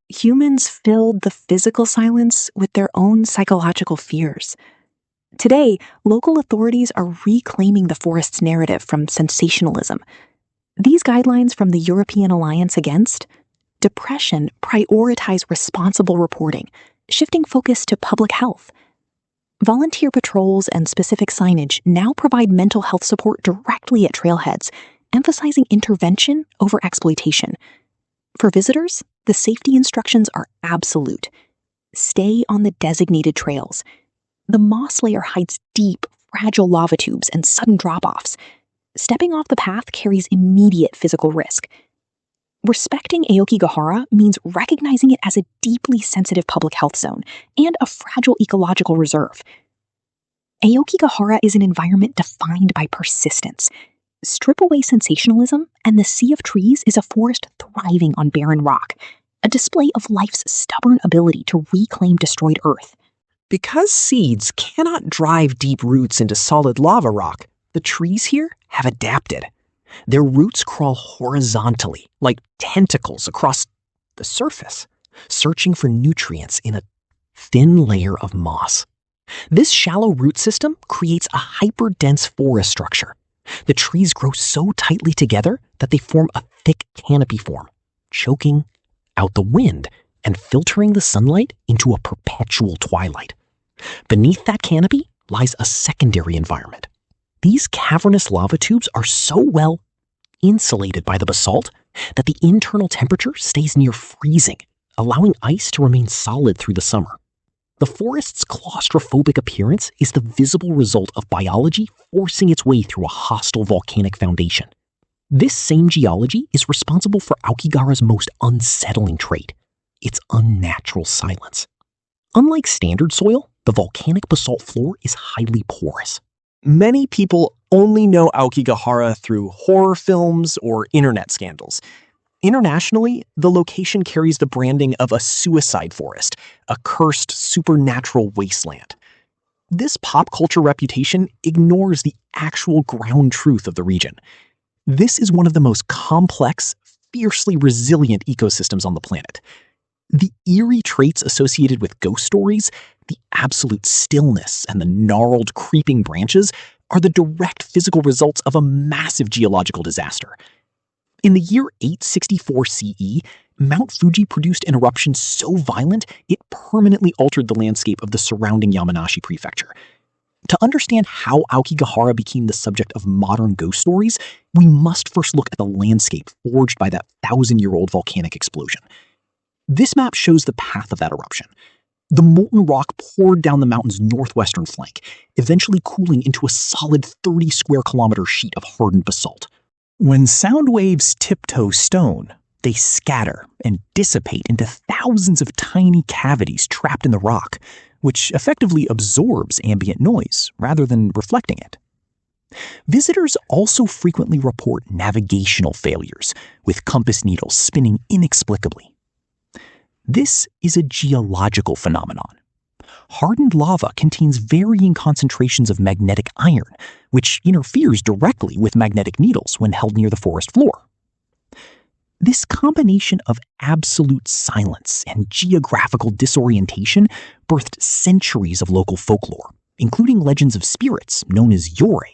humans filled the physical silence with their own psychological fears. Today, local authorities are reclaiming the forest's narrative from sensationalism. These guidelines from the European Alliance Against Depression prioritize responsible reporting, shifting focus to public health. Volunteer patrols and specific signage now provide mental health support directly at trailheads, emphasizing intervention over exploitation. For visitors, the safety instructions are absolute. Stay on the designated trails. The moss layer hides deep, fragile lava tubes and sudden drop-offs. Stepping off the path carries immediate physical risk. Respecting Aokigahara means recognizing it as a deeply sensitive public health zone and a fragile ecological reserve. Aokigahara is an environment defined by persistence. Strip away sensationalism, and the sea of trees is a forest thriving on barren rock, a display of life's stubborn ability to reclaim destroyed earth. Because seeds cannot drive deep roots into solid lava rock, the trees here have adapted. Their roots crawl horizontally, like tentacles across the surface, searching for nutrients in a thin layer of moss. This shallow root system creates a hyper-dense forest structure. The trees grow so tightly together that they form a thick canopy form, choking out the wind and filtering the sunlight into a perpetual twilight. Beneath that canopy lies a secondary environment. These cavernous lava tubes are so well insulated by the basalt that the internal temperature stays near freezing, allowing ice to remain solid through the summer. The forest's claustrophobic appearance is the visible result of biology forcing its way through a hostile volcanic foundation. This same geology is responsible for Aokigahara's most unsettling trait, its unnatural silence. Unlike standard soil, the volcanic basalt floor is highly porous. Many people only know Aokigahara through horror films or internet scandals. Internationally, the location carries the branding of a suicide forest, a cursed supernatural wasteland. This pop culture reputation ignores the actual ground truth of the region. This is one of the most complex, fiercely resilient ecosystems on the planet. The eerie traits associated with ghost stories, the absolute stillness and the gnarled, creeping branches are the direct physical results of a massive geological disaster. In the year 864 CE, Mount Fuji produced an eruption so violent it permanently altered the landscape of the surrounding Yamanashi prefecture. To understand how Aokigahara became the subject of modern ghost stories, we must first look at the landscape forged by that 1,000-year-old volcanic explosion. This map shows the path of that eruption. The molten rock poured down the mountain's northwestern flank, eventually cooling into a solid 30-square-kilometer sheet of hardened basalt. When sound waves tiptoe stone, they scatter and dissipate into thousands of tiny cavities trapped in the rock, which effectively absorbs ambient noise rather than reflecting it. Visitors also frequently report navigational failures, with compass needles spinning inexplicably. This is a geological phenomenon. Hardened lava contains varying concentrations of magnetic iron, which interferes directly with magnetic needles when held near the forest floor. This combination of absolute silence and geographical disorientation birthed centuries of local folklore, including legends of spirits known as yore.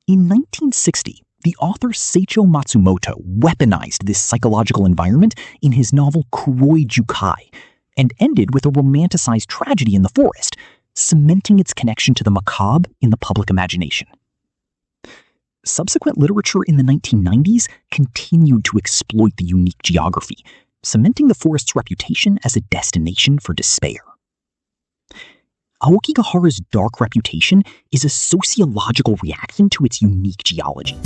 In 1960, the author Seicho Matsumoto weaponized this psychological environment in his novel Kuroi Jukai, and ended with a romanticized tragedy in the forest, cementing its connection to the macabre in the public imagination. Subsequent literature in the 1990s continued to exploit the unique geography, cementing the forest's reputation as a destination for despair. Aokigahara's dark reputation is a sociological reaction to its unique geology.